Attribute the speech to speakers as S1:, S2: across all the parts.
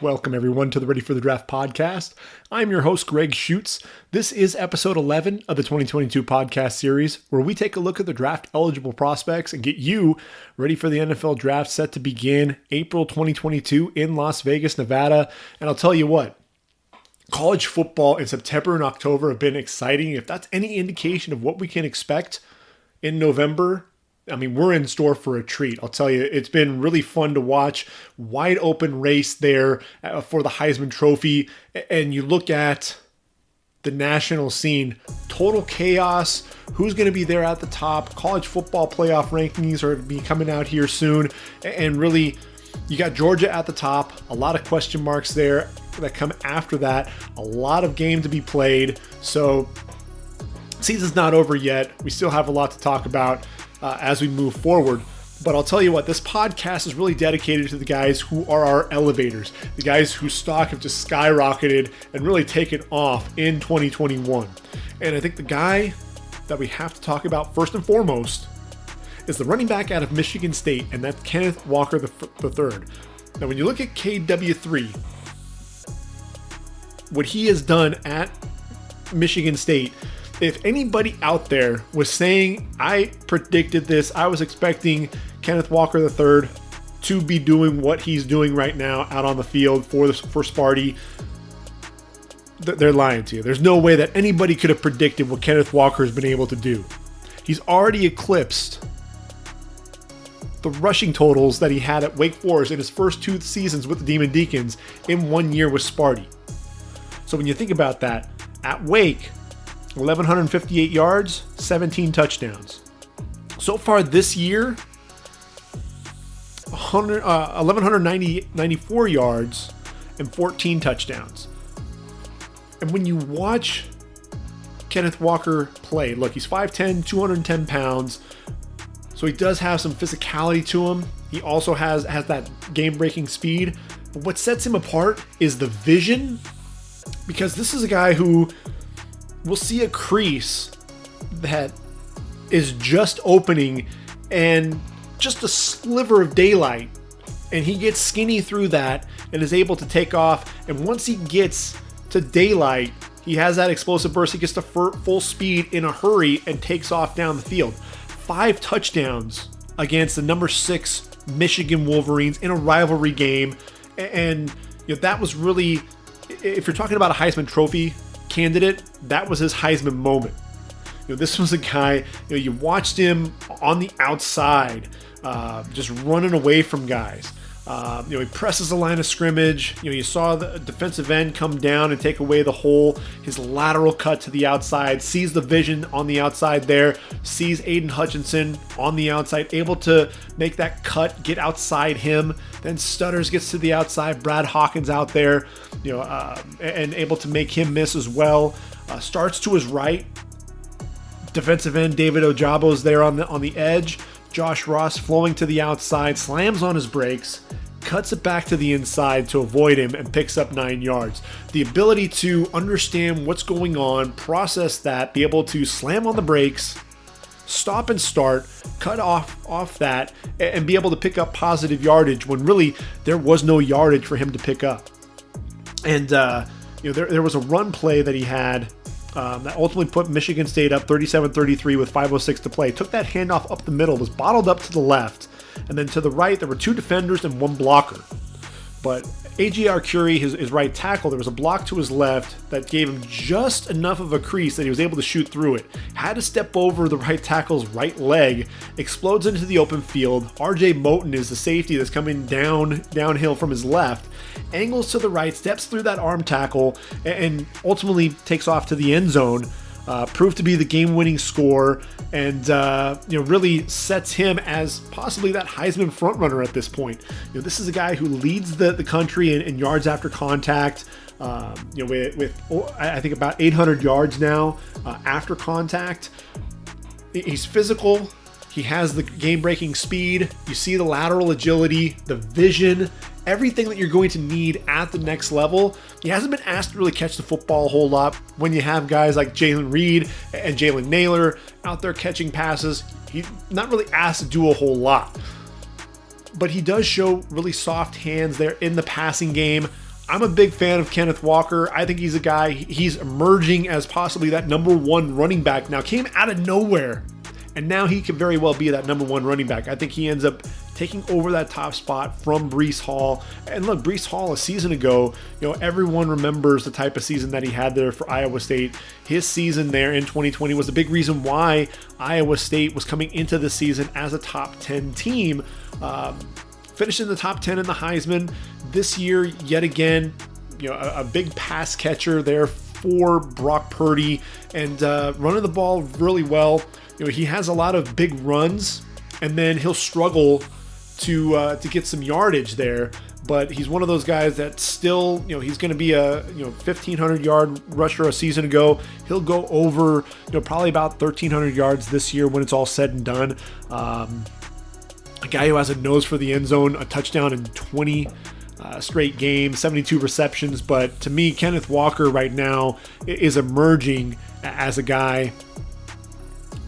S1: Welcome, everyone, to the Ready for the Draft podcast. I'm your host, Gregg Schutze. This is episode 11 of the 2022 podcast series, where we take a look at the draft-eligible prospects and get you ready for the NFL draft set to begin April 2022 in Las Vegas, Nevada. And I'll tell you what, college football in September and October have been exciting. If that's any indication of what we can expect in November, I mean, we're in store for a treat. I'll tell you, it's been really fun to watch. Wide open race there for the Heisman Trophy. And you look at the national scene, total chaos. Who's going to be there at the top? College football playoff rankings are going to be coming out here soon. And really, you got Georgia at the top. A lot of question marks there that come after that. A lot of game to be played. So, season's not over yet. We still have a lot to talk about as we move forward. But I'll tell you what, this podcast is really dedicated to the guys who are our elevators, the guys whose stock have just skyrocketed and really taken off in 2021. And I think the guy that we have to talk about first and foremost is the running back out of Michigan State, and that's Kenneth Walker III. Now, when you look at KW3, what he has done at Michigan State, if anybody out there was saying, I predicted this, I was expecting Kenneth Walker III to be doing what he's doing right now out on the field for Sparty, they're lying to you. There's no way that anybody could have predicted what Kenneth Walker has been able to do. He's already eclipsed the rushing totals that he had at Wake Forest in his first 2 seasons with the Demon Deacons in 1 year with Sparty. So when you think about that, at Wake, 1,158 yards, 17 touchdowns. So far this year, 1,194 yards and 14 touchdowns. And when you watch Kenneth Walker play, look, he's 5'10", 210 pounds, so he does have some physicality to him. He also has that game-breaking speed. But what sets him apart is the vision, because this is a guy who we'll see a crease that is just opening and just a sliver of daylight, and he gets skinny through that and is able to take off. And once he gets to daylight, he has that explosive burst. He gets to full speed in a hurry and takes off down the field. 5 touchdowns against the number 6 Michigan Wolverines in a rivalry game. And that was really, if you're talking about a Heisman Trophy candidate, that was his Heisman moment. This was a guy, you watched him on the outside, just running away from guys. He presses the line of scrimmage. You saw the defensive end come down and take away the hole. His lateral cut to the outside, sees the vision on the outside there, sees Aiden Hutchinson on the outside, able to make that cut, get outside him. Then Stutters gets to the outside, Brad Hawkins out there, and able to make him miss as well. Starts to his right. Defensive end David Ojabo's there on the edge. Josh Ross flowing to the outside, slams on his brakes, cuts it back to the inside to avoid him, and picks up 9 yards. The ability to understand what's going on, process that, be able to slam on the brakes, stop and start, cut off that, and be able to pick up positive yardage when really there was no yardage for him to pick up. And there was a run play that he had that ultimately put Michigan State up 37-33 with 5:06 to play. Took that handoff up the middle, was bottled up to the left, and then to the right there were 2 defenders and 1 blocker. But A.J. Arcuri, his right tackle, there was a block to his left that gave him just enough of a crease that he was able to shoot through it. Had to step over the right tackle's right leg, explodes into the open field. R.J. Moten is the safety that's coming downhill from his left, angles to the right, steps through that arm tackle, and ultimately takes off to the end zone. Proved to be the game-winning score, and really sets him as possibly that Heisman frontrunner at this point. This is a guy who leads the country in yards after contact. With I think about 800 yards now after contact. He's physical. He has the game-breaking speed. You see the lateral agility, the vision, everything that you're going to need at the next level. He hasn't been asked to really catch the football a whole lot. When you have guys like Jalen Reed and Jalen Naylor out there catching passes, he's not really asked to do a whole lot. But he does show really soft hands there in the passing game. I'm a big fan of Kenneth Walker. I think he's a guy, he's emerging as possibly that number one running back now. Came out of nowhere, and now he could very well be that number one running back. I think he ends up taking over that top spot from Breece Hall. And look, Breece Hall a season ago, everyone remembers the type of season that he had there for Iowa State. His season there in 2020 was a big reason why Iowa State was coming into the season as a top 10 team. Finished in the top 10 in the Heisman. This year, yet again, a big pass catcher there for Brock Purdy, and running the ball really well. He has a lot of big runs, and then he'll struggle to get some yardage there. But he's one of those guys that still, he's going to be a 1,500 yard rusher a season ago. He'll go over, probably about 1,300 yards this year when it's all said and done. A guy who has a nose for the end zone, a touchdown in 20 straight games, 72 receptions. But to me, Kenneth Walker right now is emerging as a guy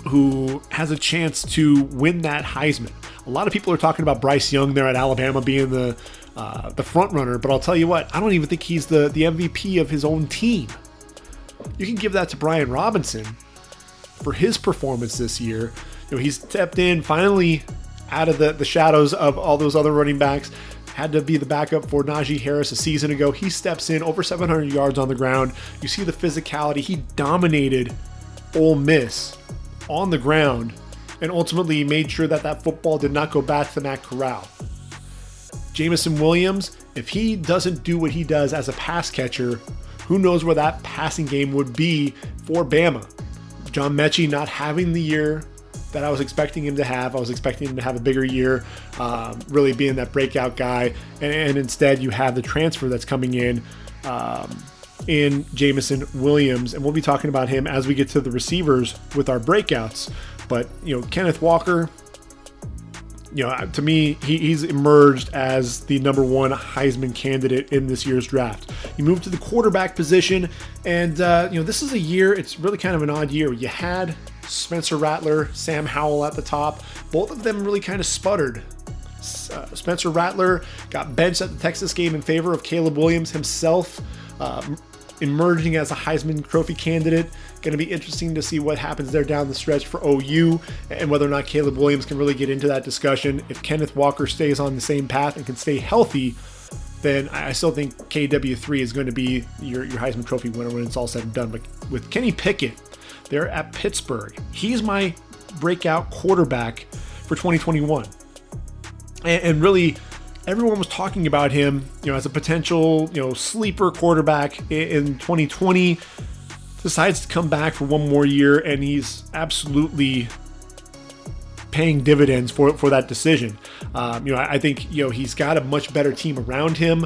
S1: who has a chance to win that Heisman. A lot of people are talking about Bryce Young there at Alabama being the front runner, but I'll tell you what, I don't even think he's the MVP of his own team. You can give that to Brian Robinson for his performance this year. He's stepped in finally out of the shadows of all those other running backs. Had to be the backup for Najee Harris a season ago. He steps in over 700 yards on the ground. You see the physicality. He dominated Ole Miss on the ground and ultimately made sure that football did not go back to Matt Corral. Jameson Williams, if he doesn't do what he does as a pass catcher, who knows where that passing game would be for Bama. John Mechie not having the year that I was expecting him to have. I was expecting him to have a bigger year, really being that breakout guy. And instead you have the transfer that's coming in Jameson Williams. And we'll be talking about him as we get to the receivers with our breakouts. But, Kenneth Walker, to me, he's emerged as the number one Heisman candidate in this year's draft. You move to the quarterback position, and, this is a year, it's really kind of an odd year. You had Spencer Rattler, Sam Howell at the top. Both of them really kind of sputtered. Spencer Rattler got benched at the Texas game in favor of Caleb Williams himself, emerging as a Heisman Trophy candidate. Going to be interesting to see what happens there down the stretch for OU and whether or not Caleb Williams can really get into that discussion. If Kenneth Walker stays on the same path and can stay healthy, then I still think KW3 is going to be your Heisman Trophy winner when it's all said and done. But with Kenny Pickett, they're at Pittsburgh. He's my breakout quarterback for 2021. And really, everyone was talking about him, as a potential, sleeper quarterback in 2020. Decides to come back for one more year, and he's absolutely paying dividends for that decision. I think he's got a much better team around him.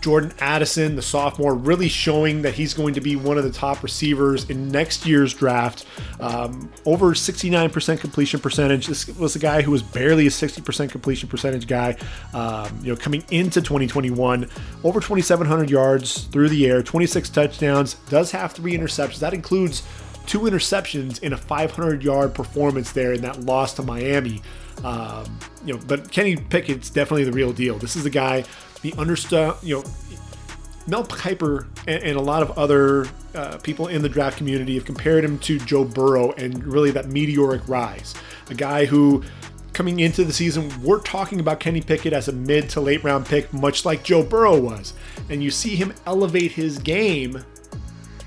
S1: Jordan Addison, the sophomore, really showing that he's going to be one of the top receivers in next year's draft. Over 69% completion percentage. This was a guy who was barely a 60% completion percentage guy, coming into 2021. Over 2,700 yards through the air, 26 touchdowns, does have 3 interceptions. That includes 2 interceptions in a 500-yard performance there in that loss to Miami. But Kenny Pickett's definitely the real deal. This is a guy, he understood, Mel Kiper and a lot of other people in the draft community have compared him to Joe Burrow and really that meteoric rise. A guy who, coming into the season, we're talking about Kenny Pickett as a mid to late round pick, much like Joe Burrow was. And you see him elevate his game.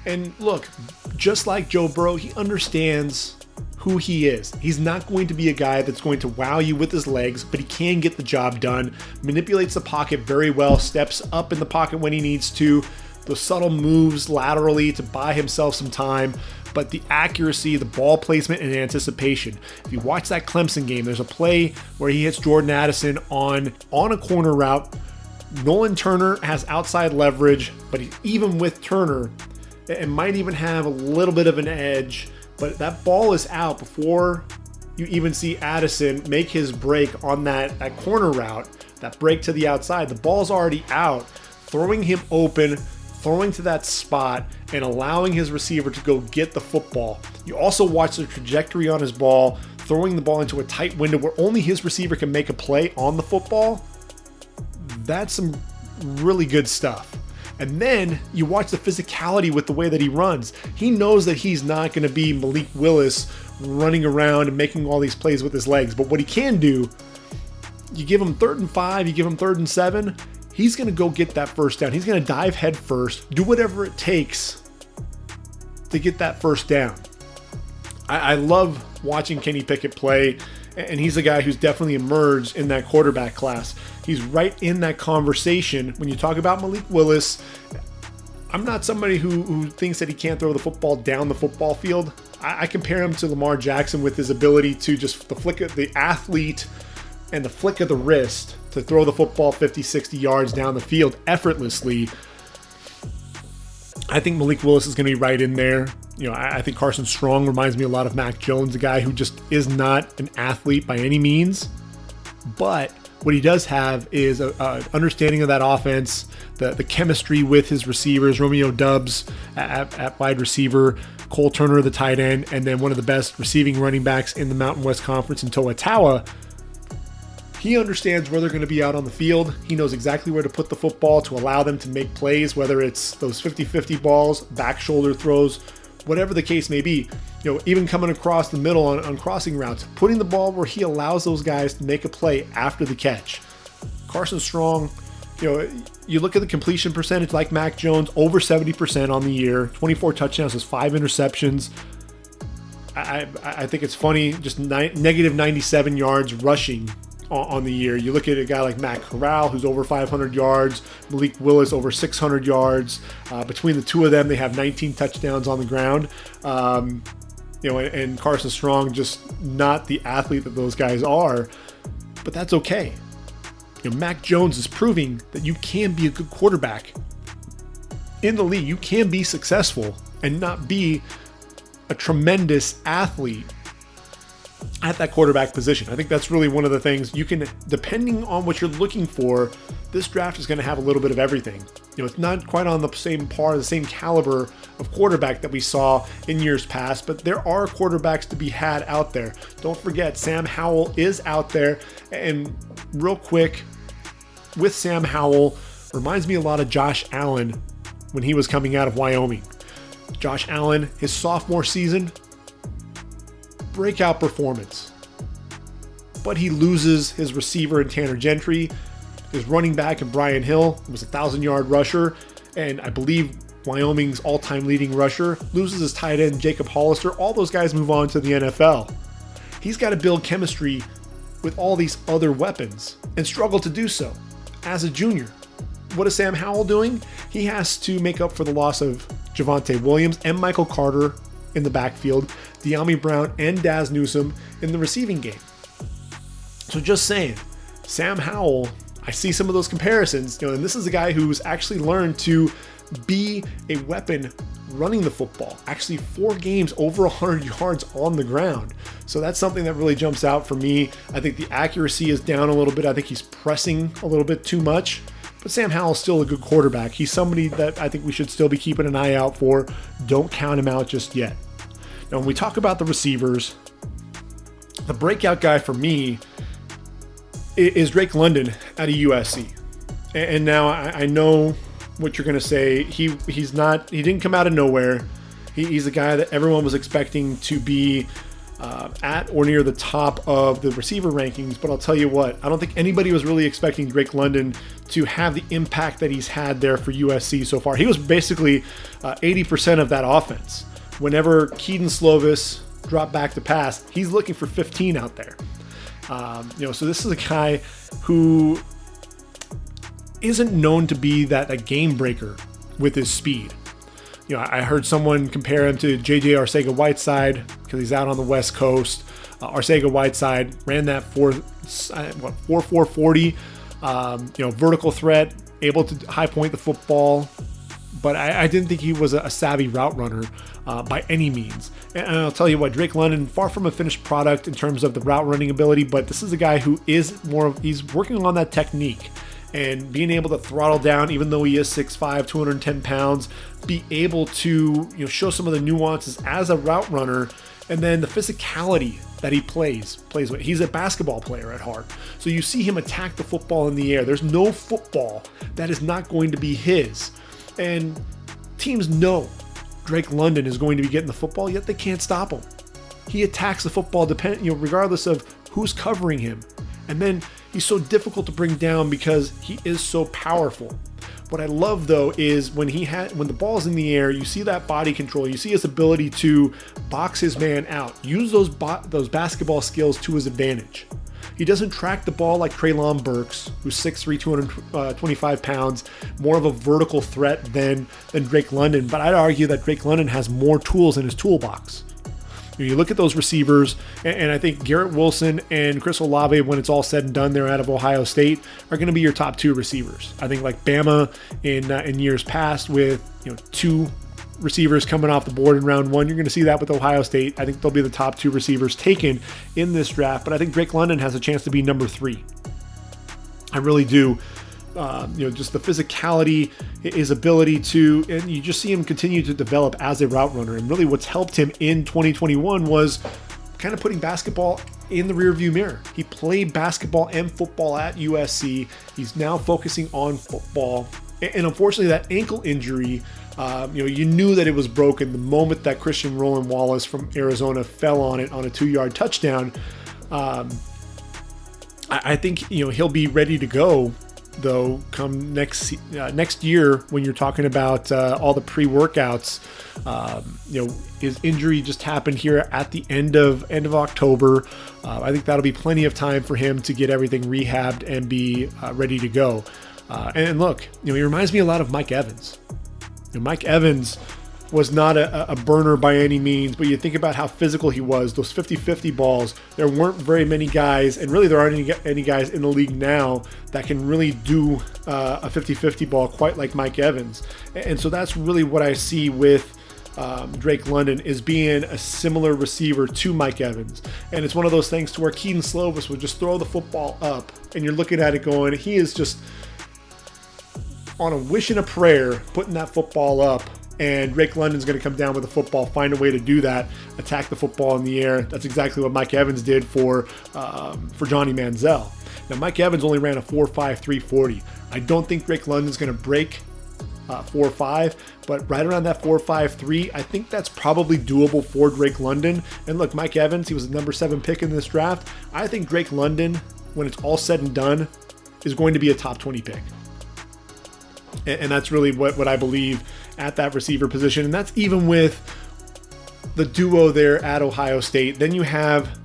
S1: And look, just like Joe Burrow, he understands who he is. He's not going to be a guy that's going to wow you with his legs, but he can get the job done, manipulates the pocket very well, steps up in the pocket when he needs to, those subtle moves laterally to buy himself some time, but the accuracy, the ball placement, and anticipation. If you watch that Clemson game, there's a play where he hits Jordan Addison on a corner route. Nolan Turner has outside leverage, but even with Turner, it might even have a little bit of an edge, but that ball is out before you even see Addison make his break on that corner route, that break to the outside. The ball's already out, throwing him open, throwing to that spot, and allowing his receiver to go get the football. You also watch the trajectory on his ball, throwing the ball into a tight window where only his receiver can make a play on the football. That's some really good stuff. And then you watch the physicality with the way that he runs. He knows that he's not going to be Malik Willis running around and making all these plays with his legs. But what he can do, you give him 3rd and 5, you give him 3rd and 7, he's going to go get that first down. He's going to dive head first, do whatever it takes to get that first down. I love watching Kenny Pickett play, and he's a guy who's definitely emerged in that quarterback class. He's right in that conversation. When you talk about Malik Willis, I'm not somebody who thinks that he can't throw the football down the football field. I compare him to Lamar Jackson with his ability to just the flick of the athlete and the flick of the wrist to throw the football 50, 60 yards down the field effortlessly. I think Malik Willis is going to be right in there. I think Carson Strong reminds me a lot of Mac Jones, a guy who just is not an athlete by any means. But what he does have is an understanding of that offense, the chemistry with his receivers, Romeo Doubs at wide receiver, Cole Turner, the tight end, and then one of the best receiving running backs in the Mountain West Conference in Toa Taua. He understands where they're going to be out on the field. He knows exactly where to put the football to allow them to make plays, whether it's those 50-50 balls, back shoulder throws, whatever the case may be. Even coming across the middle on crossing routes, putting the ball where he allows those guys to make a play after the catch. Carson Strong, you look at the completion percentage like Mac Jones, over 70% on the year, 24 touchdowns, has 5 interceptions. I think it's funny, just negative 97 yards rushing on the year. You look at a guy like Matt Corral, who's over 500 yards, Malik Willis over 600 yards. Between the two of them, they have 19 touchdowns on the ground. And Carson Strong, just not the athlete that those guys are, but that's okay. Mac Jones is proving that you can be a good quarterback in the league. You can be successful and not be a tremendous athlete at that quarterback position. I think that's really one of the things you can, depending on what you're looking for, this draft is going to have a little bit of everything. It's not quite on the same par, the same caliber of quarterback that we saw in years past, but there are quarterbacks to be had out there. Don't forget, Sam Howell is out there. And real quick, with Sam Howell, reminds me a lot of Josh Allen when he was coming out of Wyoming. Josh Allen, his sophomore season, breakout performance, but he loses his receiver in Tanner Gentry, his running back in Brian Hill, who was a 1,000-yard rusher, and I believe Wyoming's all-time leading rusher, loses his tight end Jacob Hollister. All those guys move on to the NFL. He's got to build chemistry with all these other weapons and struggle to do so as a junior. What is Sam Howell doing? He has to make up for the loss of Javonte Williams and Michael Carter in the backfield, De'Ami Brown and Daz Newsome in the receiving game. So just saying, Sam Howell, I see some of those comparisons, and this is a guy who's actually learned to be a weapon running the football. Actually 4 games over 100 yards on the ground. So that's something that really jumps out for me. I think the accuracy is down a little bit. I think he's pressing a little bit too much. But Sam Howell's still a good quarterback. He's somebody that I think we should still be keeping an eye out for. Don't count him out just yet. Now, when we talk about the receivers, the breakout guy for me is Drake London out of USC. And now I know what you're going to say. He didn't come out of nowhere. He's a guy that everyone was expecting to be at or near the top of the receiver rankings, but I'll tell you what, I don't think anybody was really expecting Drake London to have the impact that he's had there for USC so far. He was basically 80% of that offense. Whenever Keaton Slovis dropped back to pass, he's looking for 15 out there. So this is a guy who isn't known to be that game breaker with his speed. I heard someone compare him to JJ Arcega-Whiteside because he's out on the West Coast. Arcega-Whiteside ran that 4.4 40, vertical threat, able to high point the football. But I didn't think he was a savvy route runner by any means. And I'll tell you what, Drake London, far from a finished product in terms of the route running ability, but this is a guy who is he's working on that technique and being able to throttle down, even though he is 6'5", 210 pounds, be able to show some of the nuances as a route runner And then the physicality that he plays with. He's a basketball player at heart. So you see him attack the football in the air. There's no football that is not going to be his. And teams know Drake London is going to be getting the football, yet they can't stop him. He attacks the football regardless of who's covering him. And then he's so difficult to bring down because he is so powerful. What I love though is when the ball's in the air, you see that body control, you see his ability to box his man out, use those basketball skills to his advantage. He doesn't track the ball like Treylon Burks, who's 6'3", 225 pounds, more of a vertical threat than Drake London, but I'd argue that Drake London has more tools in his toolbox. You look at those receivers, and I think Garrett Wilson and Chris Olave, when it's all said and done, they're out of Ohio State, are going to be your top two receivers. I think like Bama in years past with two receivers coming off the board in round one, you're going to see that with Ohio State. I think they'll be the top two receivers taken in this draft, but I think Drake London has a chance to be number 3. I really do. Just the physicality, his ability to, and you just see him continue to develop as a route runner. And really what's helped him in 2021 was kind of putting basketball in the rearview mirror. He played basketball and football at USC. He's now focusing on football. And unfortunately that ankle injury, you knew that it was broken the moment that Christian Roland Wallace from Arizona fell on it on a 2-yard touchdown. I think, he'll be ready to go though come next year when you're talking about all the pre-workouts. His injury just happened here at the end of October. I think that'll be plenty of time for him to get everything rehabbed and be ready to go. And look, he reminds me a lot of Mike Evans. Mike Evans was not a burner by any means, but you think about how physical he was, those 50-50 balls, there weren't very many guys, and really there aren't any guys in the league now that can really do a 50-50 ball quite like Mike Evans. And so that's really what I see with Drake London, is being a similar receiver to Mike Evans. And it's one of those things to where Keaton Slovis would just throw the football up, and you're looking at it going, he is just on a wish and a prayer putting that football up. And Drake London's going to come down with the football, find a way to do that, attack the football in the air. That's exactly what Mike Evans did for Johnny Manziel. Now, Mike Evans only ran a 4.5 340. I don't think Drake London's going to break 4.5, but right around that 4.53, I think that's probably doable for Drake London. And look, Mike Evans, he was the number 7 pick in this draft. I think Drake London, when it's all said and done, is going to be a top 20 pick. And that's really what I believe at that receiver position. And that's even with the duo there at Ohio State. Then you have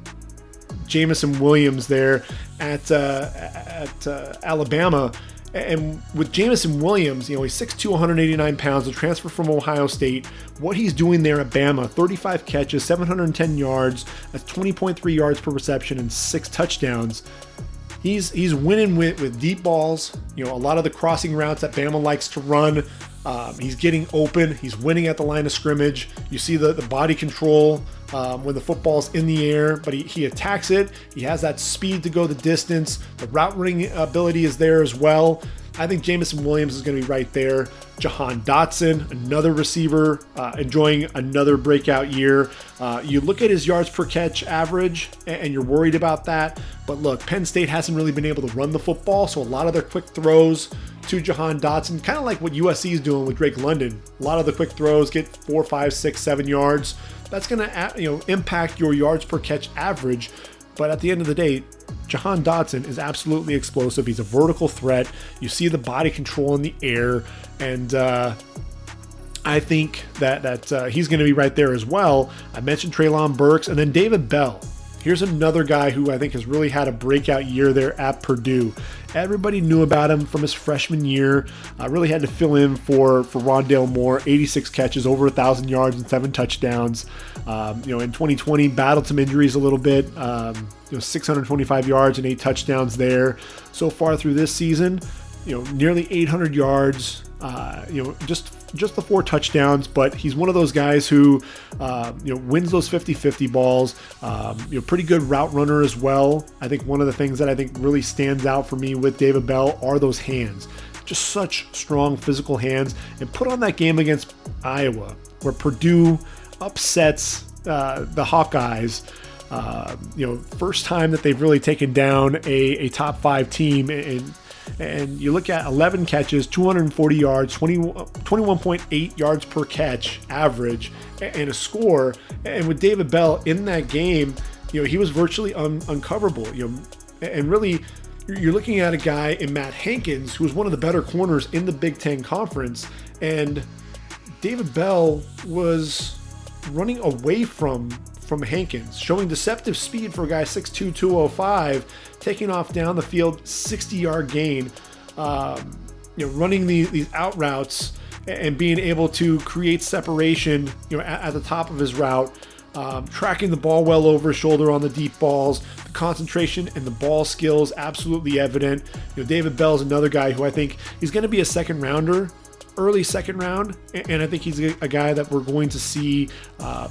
S1: Jamison Williams there at Alabama. And with Jamison Williams, he's 6'2", 189 pounds, a transfer from Ohio State. What he's doing there at Bama, 35 catches, 710 yards, that's 20.3 yards per reception and 6 touchdowns. He's winning with deep balls. A lot of the crossing routes that Bama likes to run. He's getting open. He's winning at the line of scrimmage. You see the body control when the football's in the air, but he attacks it. He has that speed to go the distance. The route running ability is there as well. I think Jamison Williams is going to be right there. Jahan Dotson, another receiver, enjoying another breakout year. You look at his yards per catch average, and you're worried about that. But look, Penn State hasn't really been able to run the football, so a lot of their quick throws to Jahan Dotson, kind of like what USC is doing with Drake London. A lot of the quick throws get 4, 5, 6, 7 yards. That's going to impact your yards per catch average. But at the end of the day, Jahan Dotson is absolutely explosive. He's a vertical threat. You see the body control in the air, and I think that he's going to be right there as well. I mentioned Treylon Burks, and then David Bell. Here's another guy who I think has really had a breakout year there at Purdue. Everybody knew about him from his freshman year. Really had to fill in for Rondale Moore. 86 catches, over 1,000 yards and 7 touchdowns. In 2020, battled some injuries a little bit. 625 yards and 8 touchdowns there. So far through this season, nearly 800 yards. Just the 4 touchdowns, but he's one of those guys who, wins those 50-50 balls. Pretty good route runner as well. I think one of the things that I think really stands out for me with David Bell are those hands. Just such strong physical hands. And put on that game against Iowa, where Purdue upsets the Hawkeyes. First time that they've really taken down a top 5 team, and you look at 11 catches, 240 yards, 21.8 yards per catch average, and a score. And with David Bell in that game, he was virtually uncoverable. And really, you're looking at a guy in Matt Hankins, who was one of the better corners in the Big Ten Conference, and David Bell was running away from Hankins, showing deceptive speed for a guy 6'2", 205, taking off down the field, 60-yard gain, running these out routes and being able to create separation, at the top of his route, tracking the ball well over his shoulder on the deep balls. The concentration and the ball skills absolutely evident. David Bell is another guy who I think he's going to be a second rounder, early second round, and I think he's a guy that we're going to see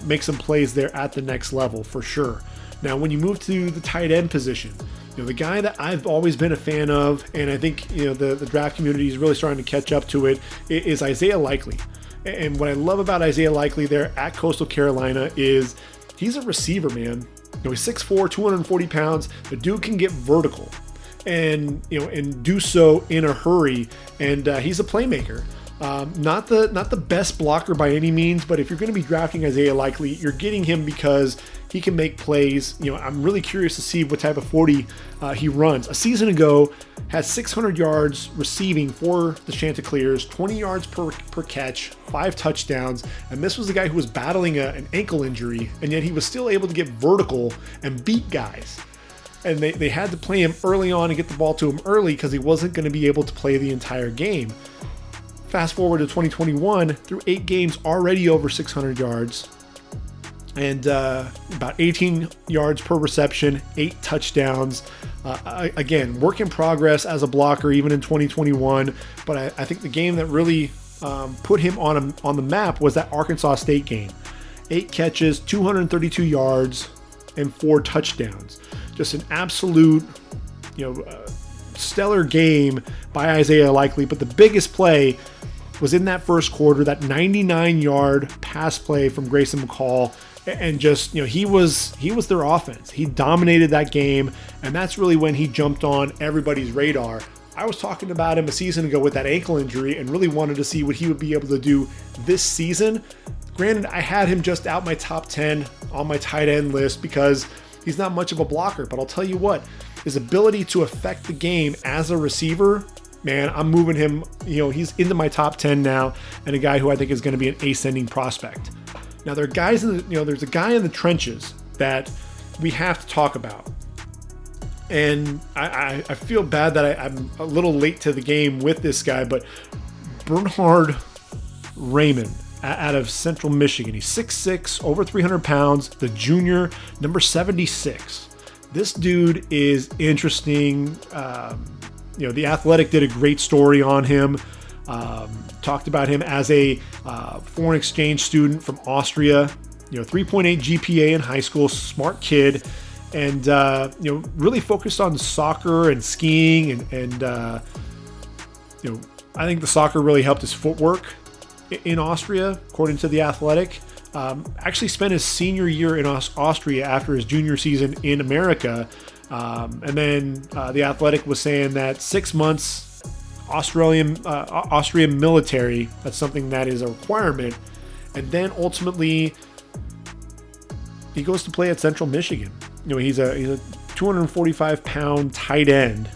S1: make some plays there at the next level for sure. Now, when you move to the tight end position, the guy that I've always been a fan of, and I think the draft community is really starting to catch up to it, is Isaiah Likely. And what I love about Isaiah Likely there at Coastal Carolina is he's a receiver, man. He's 6'4", 240 pounds. The dude can get vertical and do so in a hurry, and he's a playmaker. Not the best blocker by any means, but if you're going to be drafting Isaiah Likely, you're getting him because he can make plays. I'm really curious to see what type of 40 he runs. A season ago, had 600 yards receiving for the Chanticleers, 20 yards per catch, 5 touchdowns, and this was the guy who was battling an ankle injury, and yet he was still able to get vertical and beat guys. And they had to play him early on and get the ball to him early because he wasn't going to be able to play the entire game. Fast forward to 2021, through 8 games, already over 600 yards and about 18 yards per reception, 8 touchdowns. Again, work in progress as a blocker even in 2021, but I think the game that really put him on the map was that Arkansas State game. 8 catches, 232 yards, and 4 touchdowns. Just an absolute, stellar game by Isaiah Likely, but the biggest play was in that first quarter, that 99-yard pass play from Grayson McCall, and just, he was their offense. He dominated that game, and that's really when he jumped on everybody's radar. I was talking about him a season ago with that ankle injury and really wanted to see what he would be able to do this season. Granted, I had him just out my top 10 on my tight end list because he's not much of a blocker, but I'll tell you what, his ability to affect the game as a receiver, man, I'm moving him. He's into my top 10 now, and a guy who I think is going to be an ascending prospect. Now, there are guys there's a guy in the trenches that we have to talk about, and I feel bad that I'm a little late to the game with this guy, but Bernhard Raimann out of Central Michigan. He's 6'6", over 300 pounds, the junior, number 76. This dude is interesting. The Athletic did a great story on him. Talked about him as a foreign exchange student from Austria. 3.8 GPA in high school, smart kid, and really focused on soccer and skiing, and I think the soccer really helped his footwork in Austria, according to the Athletic. Actually spent his senior year in Austria after his junior season in America. And then the Athletic was saying that 6 months Austrian military, that's something that is a requirement. And then ultimately he goes to play at Central Michigan. He's a 245-pound tight end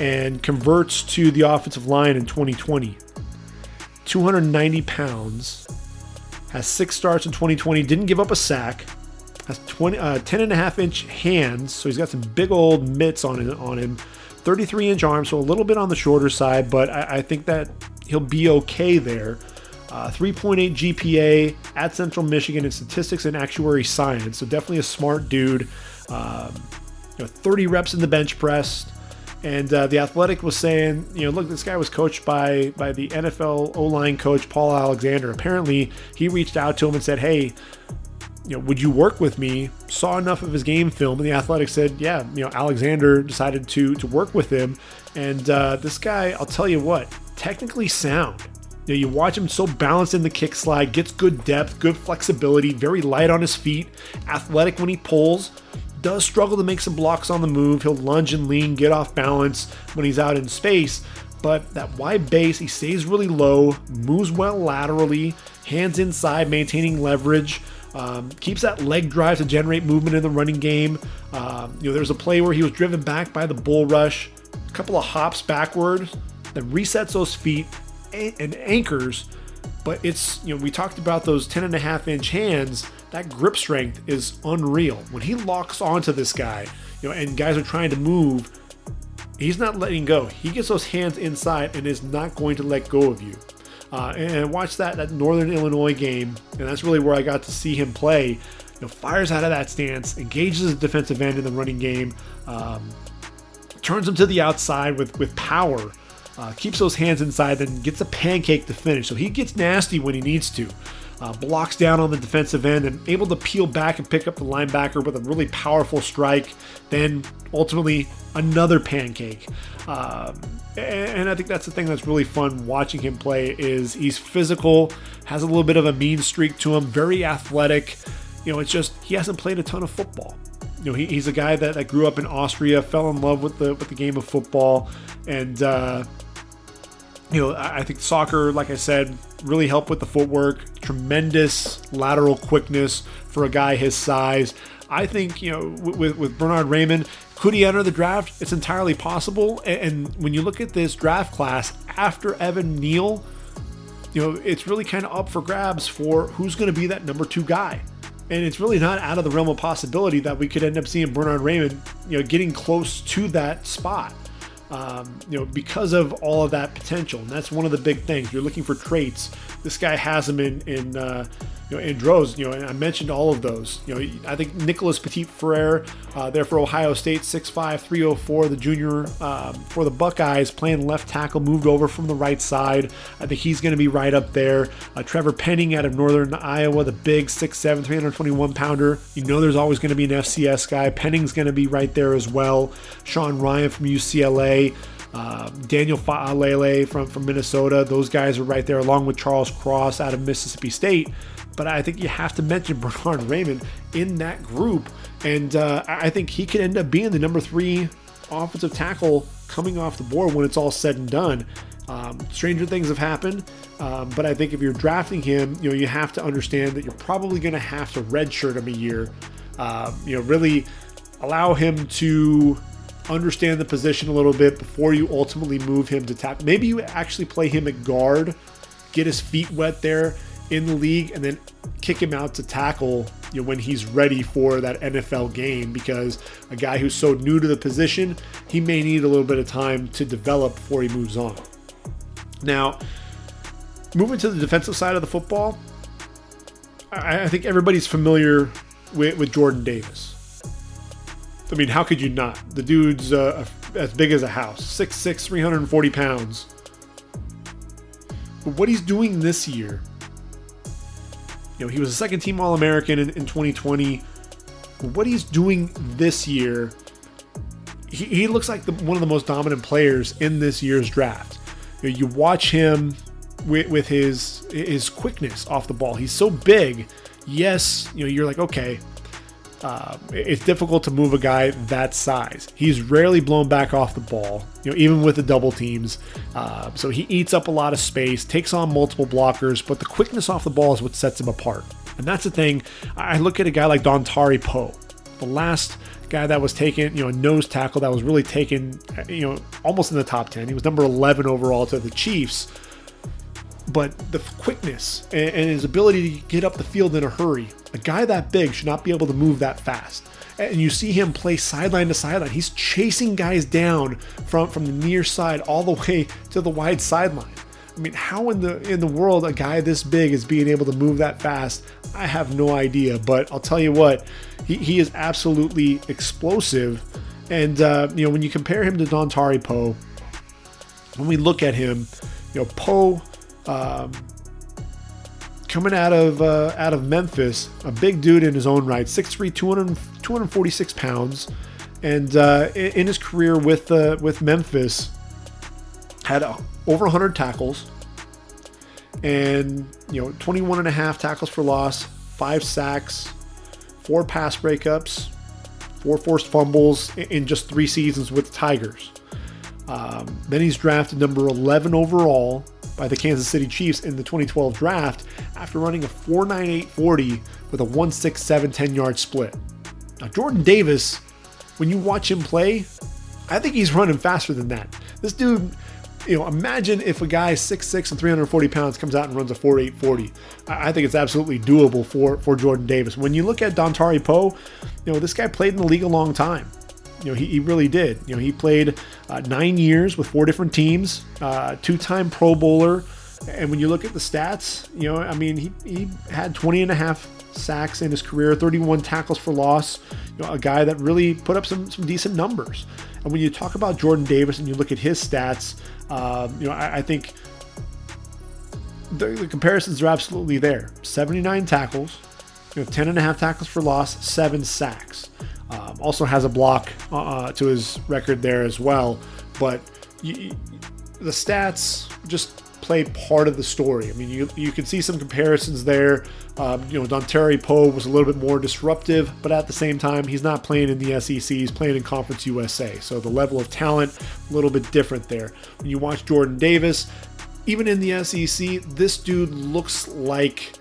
S1: and converts to the offensive line in 2020. 290 pounds, has 6 starts in 2020, didn't give up a sack, has 10.5-inch hands, so he's got some big old mitts on him, 33-inch arms, so a little bit on the shorter side, but I think that he'll be okay there. 3.8 GPA at Central Michigan in statistics and actuary science, so definitely a smart dude. 30 reps in the bench press. And the Athletic was saying, look, this guy was coached by the NFL O-line coach, Paul Alexander. Apparently, he reached out to him and said, hey, would you work with me? Saw enough of his game film. And the Athletic said, yeah, Alexander decided to work with him. And this guy, I'll tell you what, technically sound. You watch him so balanced in the kick slide, gets good depth, good flexibility, very light on his feet, athletic when he pulls, does struggle to make some blocks on the move. He'll lunge and lean, get off balance when he's out in space, but that wide base, he stays really low, moves well laterally, hands inside, maintaining leverage, keeps that leg drive to generate movement in the running game. There's a play where he was driven back by the bull rush, a couple of hops backward, then resets those feet and anchors. But it's, we talked about those 10.5-inch hands. That grip strength is unreal. When he locks onto this guy, and guys are trying to move, he's not letting go. He gets those hands inside and is not going to let go of you. And watch that Northern Illinois game, and that's really where I got to see him play. Fires out of that stance, engages the defensive end in the running game, turns him to the outside with power, keeps those hands inside, then gets a pancake to finish. So he gets nasty when he needs to. Blocks down on the defensive end and able to peel back and pick up the linebacker with a really powerful strike. Then ultimately another pancake. And I think that's the thing that's really fun watching him play is he's physical, has a little bit of a mean streak to him, very athletic. It's just he hasn't played a ton of football. He's a guy that grew up in Austria, fell in love with the game of football, and I think soccer, like I said, really helped with the footwork. Tremendous lateral quickness for a guy his size. I think, with Bernhard Raimann, could he enter the draft? It's entirely possible. And when you look at this draft class after Evan Neal, it's really kind of up for grabs for who's going to be that number 2 guy. And it's really not out of the realm of possibility that we could end up seeing Bernhard Raimann, getting close to that spot. Because of all of that potential. And that's one of the big things. You're looking for traits. This guy has them in droves. And I mentioned all of those. I think Nicholas Petit-Frere, there for Ohio State, 6'5", 304, the junior for the Buckeyes, playing left tackle, moved over from the right side. I think he's going to be right up there. Trevor Penning out of Northern Iowa, the big 6'7", 321-pounder. There's always going to be an FCS guy. Penning's going to be right there as well. Sean Ryan from UCLA. Daniel Fa'alele from Minnesota. Those guys are right there, along with Charles Cross out of Mississippi State. But I think you have to mention Bernhard Raimann in that group. And I think he could end up being the number 3 offensive tackle coming off the board when it's all said and done. Stranger things have happened. But I think if you're drafting him, you have to understand that you're probably going to have to redshirt him a year. Really allow him to understand the position a little bit before you ultimately move him to tackle. Maybe you actually play him at guard, get his feet wet there in the league, and then kick him out to tackle when he's ready for that NFL game, because a guy who's so new to the position, he may need a little bit of time to develop before he moves on. Now, moving to the defensive side of the football, I think everybody's familiar with Jordan Davis. I mean, how could you not? The dude's as big as a house, 6'6", 340 pounds. But what he's doing this year, he was a second-team All-American in 2020. But what he's doing this year, he looks like one of the most dominant players in this year's draft. You watch him with his quickness off the ball. He's so big. Yes, you're like, okay. It's difficult to move a guy that size. He's rarely blown back off the ball, even with the double teams. So he eats up a lot of space, takes on multiple blockers, but the quickness off the ball is what sets him apart. And that's the thing. I look at a guy like Dontari Poe, the last guy that was taken, a nose tackle that was really taken, almost in the top 10. He was number 11 overall to the Chiefs. But the quickness and his ability to get up the field in a hurry, a guy that big should not be able to move that fast. And you see him play sideline to sideline. He's chasing guys down from the near side all the way to the wide sideline. I mean, how in the world a guy this big is being able to move that fast? I have no idea. But I'll tell you what, he is absolutely explosive. And when you compare him to Dontari Poe, when we look at him, Poe. Coming out of Memphis, a big dude in his own right, 6'3", 246 pounds, and in his career with Memphis, had over 100 tackles, and 21 and a half tackles for loss, 5 sacks, 4 pass breakups, 4 forced fumbles in just 3 seasons with the Tigers. Then he's drafted number 11 overall by the Kansas City Chiefs in the 2012 draft after running a 4.98 40 with a 1.67 10-yard split. Now, Jordan Davis, when you watch him play, I think he's running faster than that. This dude, imagine if a guy 6'6" and 340 pounds comes out and runs a 4.8 40. I think it's absolutely doable for Jordan Davis. When you look at Dontari Poe, this guy played in the league a long time. He really did. He played 9 years with 4 different teams, 2-time Pro Bowler. And when you look at the stats, he had 20 and a half sacks in his career, 31 tackles for loss, a guy that really put up some decent numbers. And when you talk about Jordan Davis and you look at his stats, I think the comparisons are absolutely there. 79 tackles, 10 and a half tackles for loss, 7 sacks. Also has a block to his record there as well. But the stats just play part of the story. I mean, you can see some comparisons there. Dontari Poe was a little bit more disruptive, but at the same time, he's not playing in the SEC. He's playing in Conference USA. So the level of talent, a little bit different there. When you watch Jordan Davis, even in the SEC, this dude looks like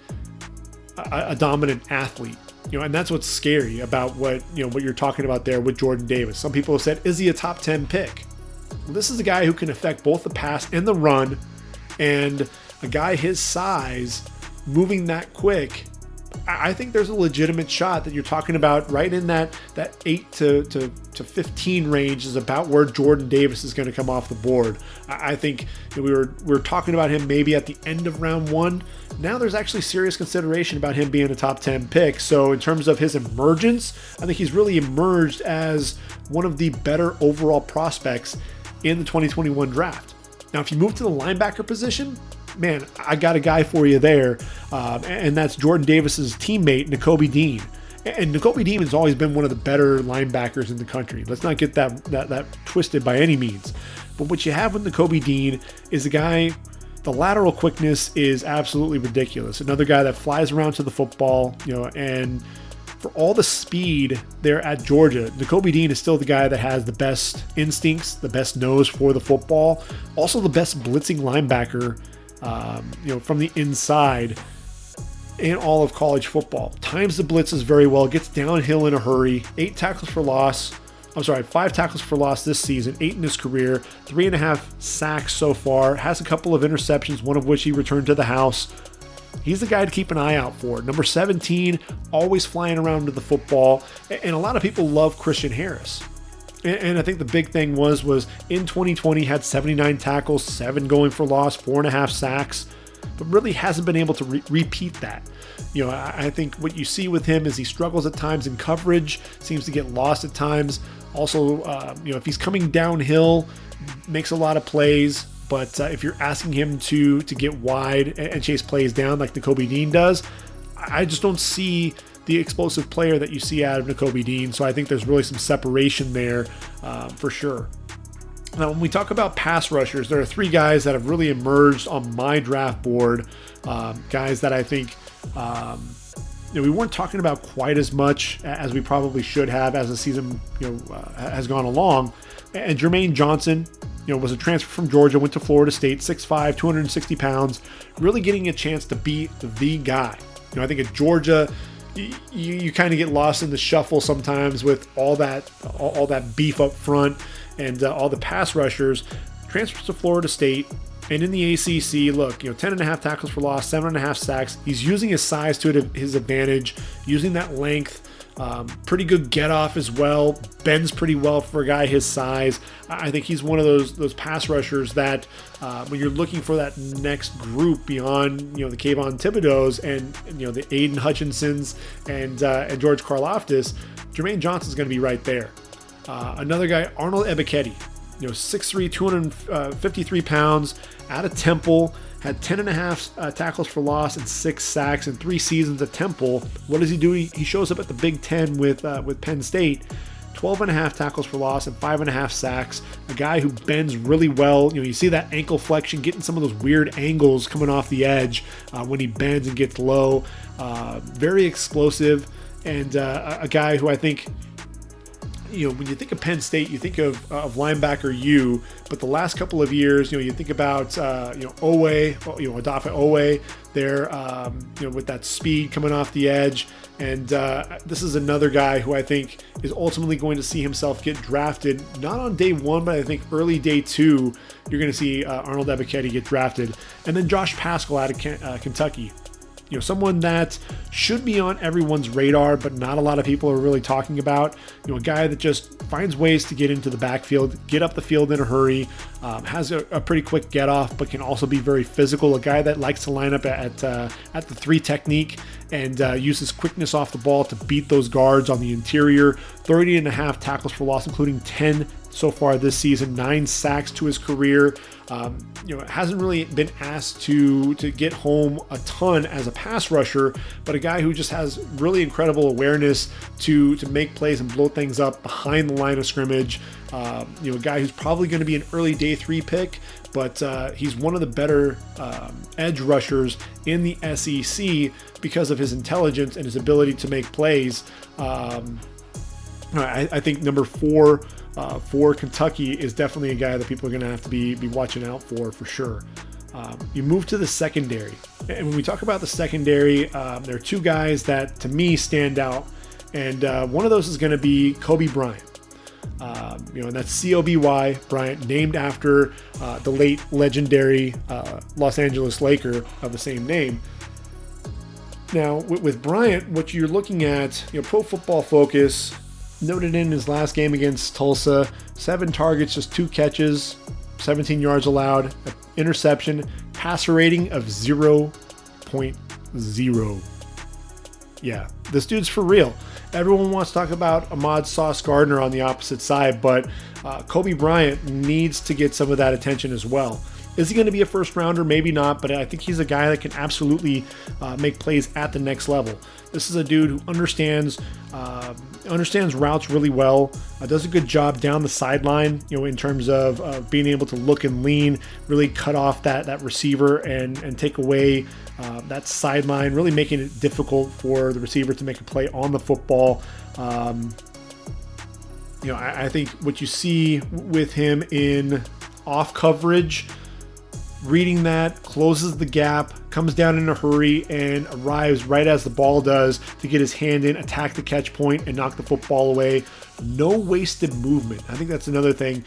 S1: a dominant athlete. And that's what's scary about what you're talking about there with Jordan Davis. Some people have said, is he a top 10 pick? Well, this is a guy who can affect both the pass and the run, and a guy his size moving that quick. I think there's a legitimate shot that you're talking about right in that 8 to 15 range is about where Jordan Davis is going to come off the board. I think we were talking about him maybe at the end of round 1. Now there's actually serious consideration about him being a top 10 pick. So in terms of his emergence, I think he's really emerged as one of the better overall prospects in the 2021 draft. Now, if you move to the linebacker position, man, I got a guy for you there, and that's Jordan Davis's teammate, Nakobe Dean. And Nakobe Dean has always been one of the better linebackers in the country. Let's not get that twisted by any means. But what you have with Nakobe Dean is a guy, the lateral quickness is absolutely ridiculous. Another guy that flies around to the football, and for all the speed there at Georgia, Nakobe Dean is still the guy that has the best instincts, the best nose for the football, also the best blitzing linebacker from the inside in all of college football. Times the blitzes very well, gets downhill in a hurry. 5 tackles for loss this season, 8 in his career, 3.5 sacks so far, has a couple of interceptions, one of which he returned to the house. He's the guy to keep an eye out for. Number 17, always flying around to the football. And a lot of people love Christian Harris. And I think the big thing was in 2020, had 79 tackles, 7 going for loss, 4.5 sacks, but really hasn't been able to repeat that. I think what you see with him is he struggles at times in coverage, seems to get lost at times. Also, if he's coming downhill, makes a lot of plays. But if you're asking him to get wide and chase plays down like Nakobe Dean does, I just don't see the explosive player that you see out of Nakobe Dean. So I think there's really some separation there for sure. Now, when we talk about pass rushers, there are 3 guys that have really emerged on my draft board. Guys that I think we weren't talking about quite as much as we probably should have as the season has gone along. And Jermaine Johnson, was a transfer from Georgia, went to Florida State, 6'5", 260 pounds, really getting a chance to be the guy. I think at Georgia, you kind of get lost in the shuffle sometimes with all that beef up front and all the pass rushers. Transfers to Florida State, and in the ACC, look, 10.5 tackles for loss, 7.5 sacks. He's using his size to his advantage, using that length. Pretty good get off as well. Bends pretty well for a guy his size. I think he's one of those pass rushers that when you're looking for that next group beyond the Kayvon Thibodeaux and the Aiden Hutchinsons and George Karlaftis, Jermaine Johnson's going to be right there. Another guy, Arnold Ebiketie, 6'3", 253 pounds, out of Temple. Had 10.5 tackles for loss and 6 sacks in 3 seasons at Temple. What does he do? He shows up at the Big Ten with Penn State. 12.5 tackles for loss and 5.5 sacks. A guy who bends really well. You see that ankle flexion, getting some of those weird angles coming off the edge when he bends and gets low. Very explosive, and a guy who I think, when you think of Penn State, you think of linebacker U, but the last couple of years, you think about, Owe, Odafe Owe there, with that speed coming off the edge. And this is another guy who I think is ultimately going to see himself get drafted, not on day one, but I think early day two, you're going to see Arnold Ebiketie get drafted. And then Josh Paschal out of Kentucky. Someone that should be on everyone's radar, but not a lot of people are really talking about. A guy that just finds ways to get into the backfield, get up the field in a hurry, has a pretty quick get off, but can also be very physical. A guy that likes to line up at the 3 technique and uses quickness off the ball to beat those guards on the interior. 30.5 tackles for loss, including 10 so far this season, 9 sacks to his career. Hasn't really been asked to get home a ton as a pass rusher, but a guy who just has really incredible awareness to make plays and blow things up behind the line of scrimmage. A guy who's probably going to be an early day 3 pick, but he's one of the better edge rushers in the SEC because of his intelligence and his ability to make plays. I think number 4 for Kentucky is definitely a guy that people are going to have to be watching out for sure. You move to the secondary, and when we talk about the secondary, there are 2 guys that to me stand out, and one of those is going to be Coby Bryant. And that's Coby Bryant, named after the late legendary Los Angeles Laker of the same name. Now, with Bryant, what you're looking at, Pro Football Focus noted in his last game against Tulsa, 7 targets, just 2 catches, 17 yards allowed, an interception, passer rating of 0.0. Yeah, this dude's for real. Everyone wants to talk about Ahmad Sauce Gardner on the opposite side, but Coby Bryant needs to get some of that attention as well. Is he going to be a first rounder? Maybe not, but I think he's a guy that can absolutely make plays at the next level. This is a dude who understands routes really well, does a good job down the sideline, in terms of being able to look and lean, really cut off that receiver and take away that sideline, really making it difficult for the receiver to make a play on the football. I think what you see with him in off coverage, reading that, closes the gap, comes down in a hurry, and arrives right as the ball does to get his hand in, attack the catch point, and knock the football away. No wasted movement. I think that's another thing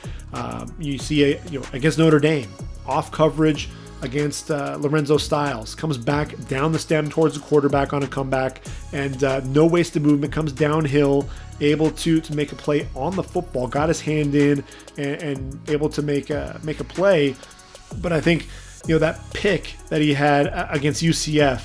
S1: you see against Notre Dame. Off coverage against Lorenzo Styles. Comes back down the stem towards the quarterback on a comeback, and no wasted movement. Comes downhill, able to make a play on the football. Got his hand in and able to make a play. But I think, that pick that he had against UCF,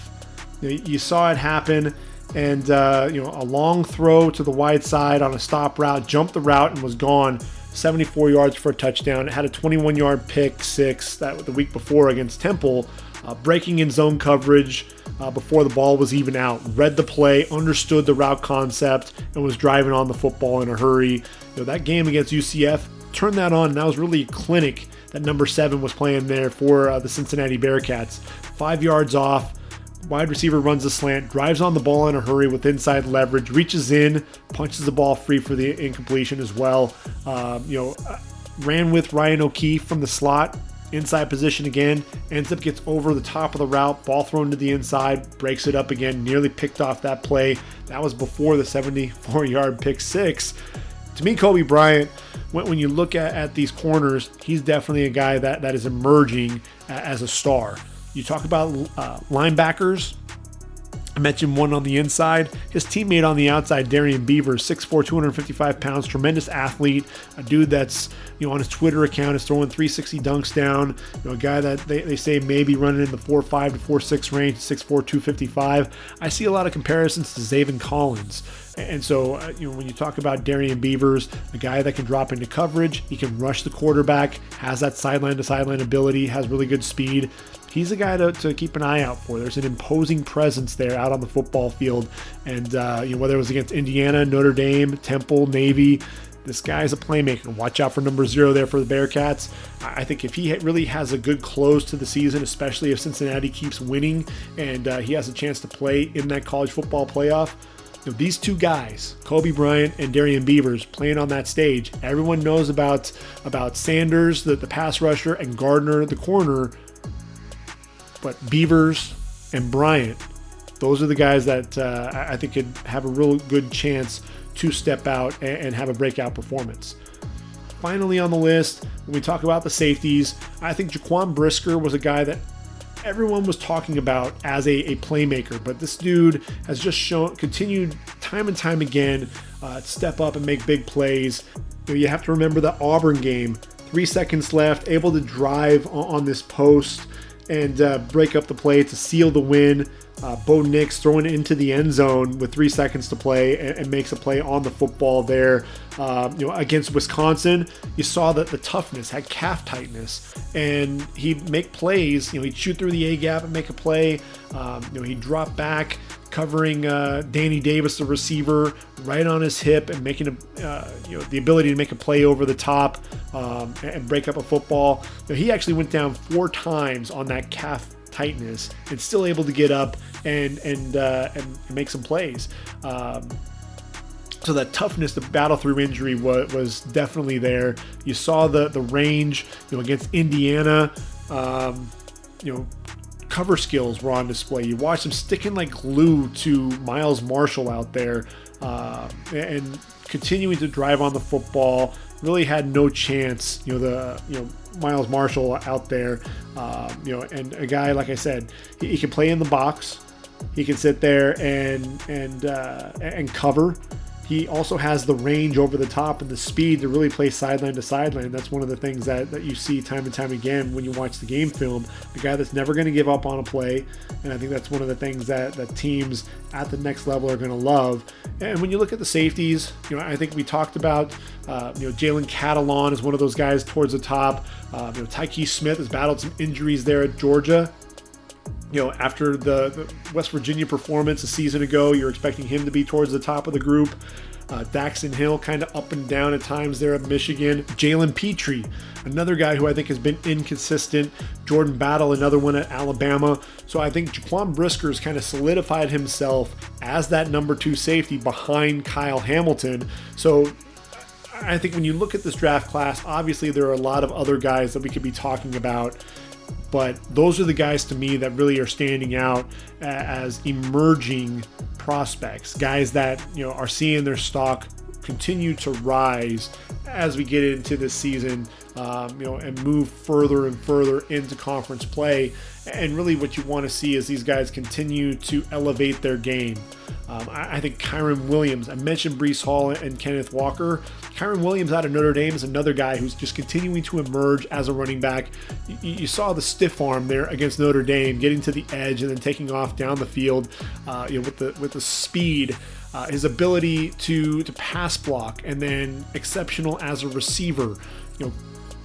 S1: you saw it happen, and, a long throw to the wide side on a stop route, jumped the route and was gone 74 yards for a touchdown. It had a 21-yard pick 6 that the week before against Temple, breaking in zone coverage before the ball was even out, read the play, understood the route concept, and was driving on the football in a hurry. That game against UCF, turned that on, and that was really a clinic that number 7 was playing there for the Cincinnati Bearcats. 5 yards off, wide receiver runs a slant, drives on the ball in a hurry with inside leverage, reaches in, punches the ball free for the incompletion as well. Ran with Ryan O'Keefe from the slot, inside position again, ends up gets over the top of the route, ball thrown to the inside, breaks it up again, nearly picked off that play. That was before the 74-yard pick 6. To me, Coby Bryant, when you look at these corners, he's definitely a guy that is emerging as a star. You talk about linebackers. I mentioned one on the inside. His teammate on the outside, Darian Beavers, 6'4", 255 pounds, tremendous athlete, a dude that's on his Twitter account is throwing 360 dunks down. A guy that they say maybe running in the 4.5 to 4.6 range, 6'4", 255. I see a lot of comparisons to Zaven Collins. And so, when you talk about Darrian Beavers, a guy that can drop into coverage, he can rush the quarterback, has that sideline-to-sideline ability, has really good speed. He's a guy to keep an eye out for. There's an imposing presence there out on the football field. And, whether it was against Indiana, Notre Dame, Temple, Navy, this guy's a playmaker. Watch out for number 0 there for the Bearcats. I think if he really has a good close to the season, especially if Cincinnati keeps winning and he has a chance to play in that college football playoff, these two guys, Coby Bryant and Darrian Beavers, playing on that stage. Everyone knows about Sanders, the pass rusher, and Gardner, the corner. But Beavers and Bryant, those are the guys that I think could have a real good chance to step out and have a breakout performance. Finally on the list, when we talk about the safeties, I think Jaquan Brisker was a guy that everyone was talking about as a playmaker, but this dude has just continued time and time again to step up and make big plays. You have to remember the Auburn game, 3 seconds left, able to drive on this post and break up the play to seal the win. Bo Nix throwing it into the end zone with 3 seconds to play and makes a play on the football there. Against Wisconsin, you saw that the toughness, had calf tightness, and he'd make plays. He'd shoot through the A gap and make a play. He'd drop back, covering Danny Davis, the receiver, right on his hip and making the ability to make a play over the top and break up a football. He actually went down 4 times on that calf tightness and still able to get up and make some plays. So that toughness, the battle through injury was definitely there. You saw the range, against Indiana. Cover skills were on display. You watched him sticking like glue to Miles Marshall out there, and continuing to drive on the football. Really had no chance. Miles Marshall out there, and a guy, like I said, he can play in the box. He can sit there and cover. He also has the range over the top and the speed to really play sideline to sideline. That's one of the things that you see time and time again when you watch the game film. The guy that's never going to give up on a play. And I think that's one of the things that teams at the next level are going to love. And when you look at the safeties, I think we talked about, Jalen Catalon is one of those guys towards the top. Tyke Smith has battled some injuries there at Georgia. After the West Virginia performance a season ago, you're expecting him to be towards the top of the group. Daxton Hill kind of up and down at times there at Michigan. Jalen Petrie, another guy who I think has been inconsistent. Jordan Battle, another one at Alabama. So I think Jaquan Brisker has kind of solidified himself as that number 2 safety behind Kyle Hamilton. So I think when you look at this draft class, obviously there are a lot of other guys that we could be talking about. But those are the guys to me that really are standing out as emerging prospects, guys that are seeing their stock continue to rise as we get into this season, and move further and further into conference play. And really what you want to see is these guys continue to elevate their game. I think Kyron Williams, I mentioned Breece Hall and Kenneth Walker. Kyron Williams out of Notre Dame is another guy who's just continuing to emerge as a running back. You saw the stiff arm there against Notre Dame, getting to the edge and then taking off down the field, with the speed, his ability to pass block, and then exceptional as a receiver.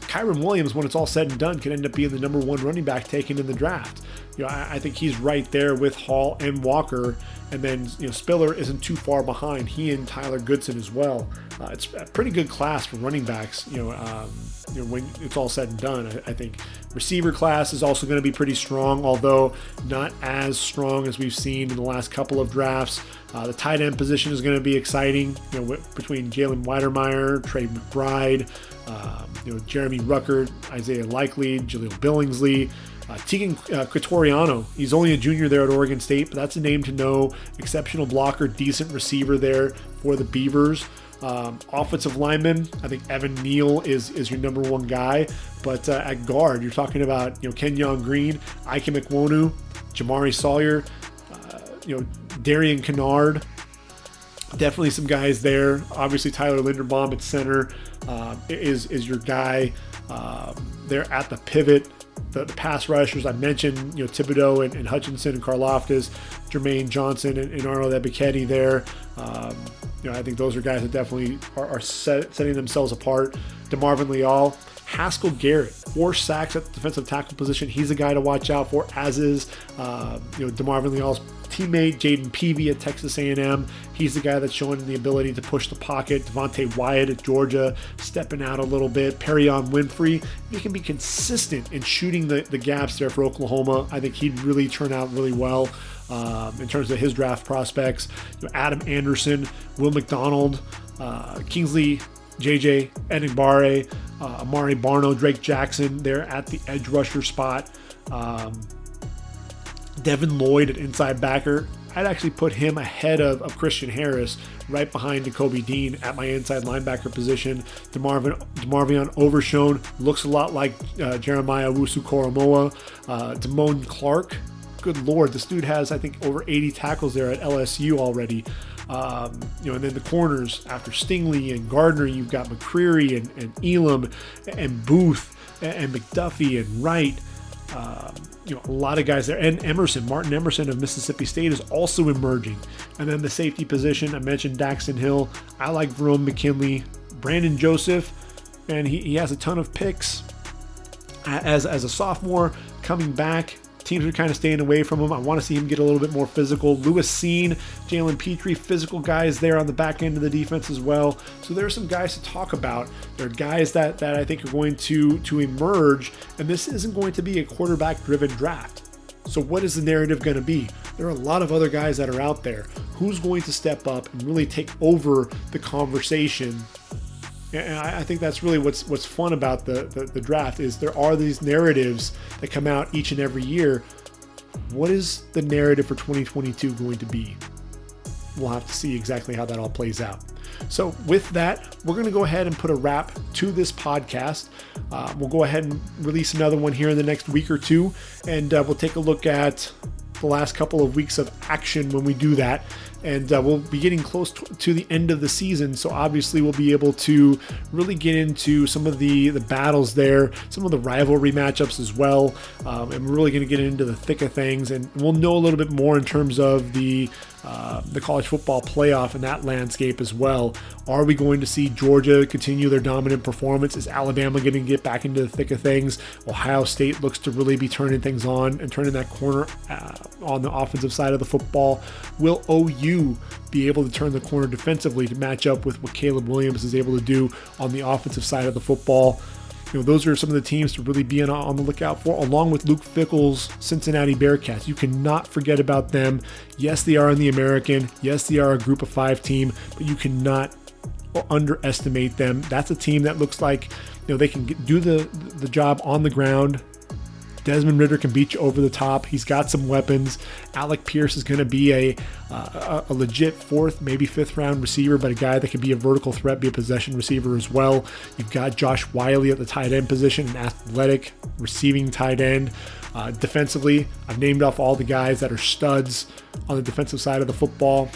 S1: Kyron Williams, when it's all said and done, could end up being the number 1 running back taken in the draft. I think he's right there with Hall and Walker, and then Spiller isn't too far behind. He and Tyler Goodson as well. It's a pretty good class for running backs. When it's all said and done, I think receiver class is also going to be pretty strong, although not as strong as we've seen in the last couple of drafts. The tight end position is going to be exciting. Between Jalen Weidermeyer, Trey McBride, Jeremy Ruckert, Isaiah Likely, Jaleel Billingsley, Tegan Quitoriano. He's only a junior there at Oregon State, but that's a name to know. Exceptional blocker, decent receiver there for the Beavers. Offensive lineman, I think Evan Neal is your number 1 guy. But at guard, you're talking about Kenyon Green, Ike Mekwonu, Jamari Sawyer, Darian Kennard. Definitely some guys there. Obviously, Tyler Linderbaum at center is your guy. They're at the pivot. The pass rushers I mentioned, Thibodeau and Hutchinson and Karlaftis, Jermaine Johnson and Arnold Ebiketie there. I think those are guys that definitely are setting themselves apart. DeMarvin Leal, Haskell Garrett, 4 sacks at the defensive tackle position. He's a guy to watch out for, as is DeMarvin Leal's teammate Jaden Peavy at Texas A&M. He's the guy that's showing the ability to push the pocket. Devontae Wyatt at Georgia, stepping out a little bit. Perrion Winfrey, he can be consistent in shooting the gaps there for Oklahoma. I think he'd really turn out really well in terms of his draft prospects. Adam Anderson, Will McDonald, Kingsley JJ Enagbare, Amari Barno, Drake Jackson there at the edge rusher spot. Devin Lloyd at inside backer. I'd actually put him ahead of Christian Harris, right behind Nakobe Dean at my inside linebacker position. DeMarvion Overshone looks a lot like Jeremiah Wusu-Koromoa. Damone Clark, good Lord, this dude has, I think, over 80 tackles there at LSU already. And then the corners, after Stingley and Gardner, you've got McCreary and Elam and Booth and McDuffie and Wright. A lot of guys there. And Martin Emerson of Mississippi State is also emerging. And then the safety position, I mentioned Daxton Hill. I like Jerome McKinley, Brandon Joseph, and he has a ton of picks as a sophomore coming back. Teams are kind of staying away from him. I want to see him get a little bit more physical. Lewis Seen, Jalen Petrie, physical guys there on the back end of the defense as well. So there are some guys to talk about. There are guys that I think are going to emerge, and this isn't going to be a quarterback-driven draft. So what is the narrative going to be? There are a lot of other guys that are out there. Who's going to step up and really take over the conversation? And I think that's really what's fun about the draft is there are these narratives that come out each and every year. What is the narrative for 2022 going to be? We'll have to see exactly how that all plays out. So with that, we're going to go ahead and put a wrap to this podcast. We'll go ahead and release another one here in the next week or two, and we'll take a look at the last couple of weeks of action when we do that. And we'll be getting close to the end of the season, so obviously we'll be able to really get into some of the battles there, some of the rivalry matchups as well, and we're really going to get into the thick of things, and we'll know a little bit more in terms of the college football playoff and that landscape as well. Are we going to see Georgia continue their dominant performance? Is Alabama going to get back into the thick of things? Ohio State looks to really be turning things on and turning that corner on the offensive side of the football. Will OU be able to turn the corner defensively to match up with what Caleb Williams is able to do on the offensive side of the football? Those are some of the teams to really be on the lookout for, along with Luke Fickell's Cincinnati Bearcats. You cannot forget about them. Yes, they are in the American. Yes, they are a group of 5 team, but you cannot underestimate them. That's a team that looks like they can do the job on the ground. Desmond Ridder can beat you over the top. He's got some weapons. Alec Pierce is going to be a legit 4th, maybe 5th round receiver, but a guy that can be a vertical threat, be a possession receiver as well. You've got Josh Wiley at the tight end position, an athletic receiving tight end. Defensively, I've named off all the guys that are studs on the defensive side of the football.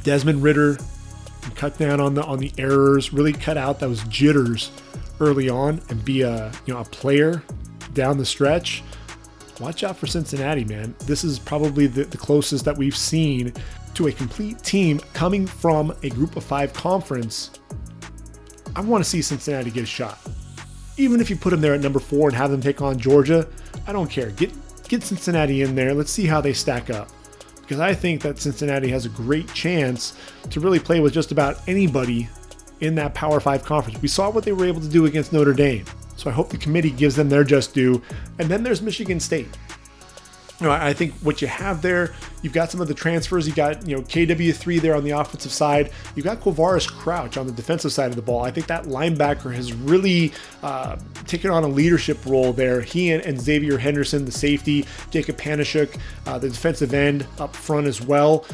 S1: Desmond Ridder can cut down on the errors, really cut out those jitters early on, and be a player down the stretch. Watch out for Cincinnati, man. This is probably the closest that we've seen to a complete team coming from a group of 5 conference. I want to see Cincinnati get a shot. Even if you put them there at number 4 and have them take on Georgia, I don't care. Get Cincinnati in there. Let's see how they stack up. Because I think that Cincinnati has a great chance to really play with just about anybody in that Power 5 conference. We saw what they were able to do against Notre Dame. So I hope the committee gives them their just due. And then there's Michigan State. I think what you have there, you've got some of the transfers. You got, KW3 there on the offensive side. You've got Quavaris Crouch on the defensive side of the ball. I think that linebacker has really taken on a leadership role there. He and Xavier Henderson, the safety, Jacob Panashuk, the defensive end up front as well.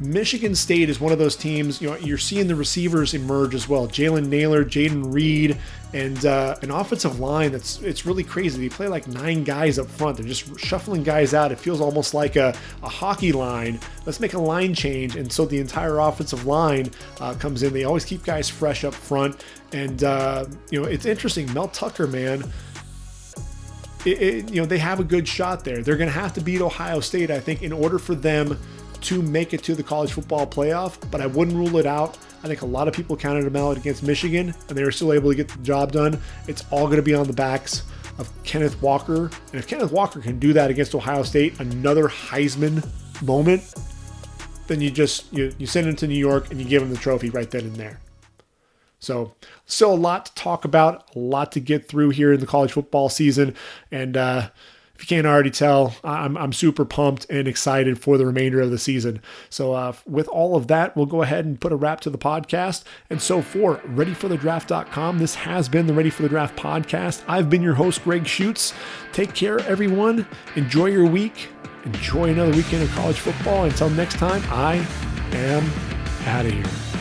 S1: Michigan State is one of those teams, you're seeing the receivers emerge as well. Jalen Naylor, Jaden Reed, and an offensive line it's really crazy. They play like 9 guys up front. They're just shuffling guys out. It feels almost like a hockey line. Let's make a line change. And so the entire offensive line comes in. They always keep guys fresh up front. And, it's interesting. Mel Tucker, man, they have a good shot there. They're going to have to beat Ohio State, I think, in order for them to make it to the college football playoff, but I wouldn't rule it out. I think a lot of people counted them out against Michigan, and they were still able to get the job done. It's all going to be on the backs of Kenneth Walker, and if Kenneth Walker can do that against Ohio State, another Heisman moment, then you send him to New York and you give him the trophy right then and there. So still a lot to talk about, a lot to get through here in the college football season, and if you can't already tell, I'm super pumped and excited for the remainder of the season. So with all of that, we'll go ahead and put a wrap to the podcast. And so for readyforthedraft.com, this has been the Ready for the Draft podcast. I've been your host, Gregg Schutze. Take care, everyone. Enjoy your week. Enjoy another weekend of college football. Until next time, I am out of here.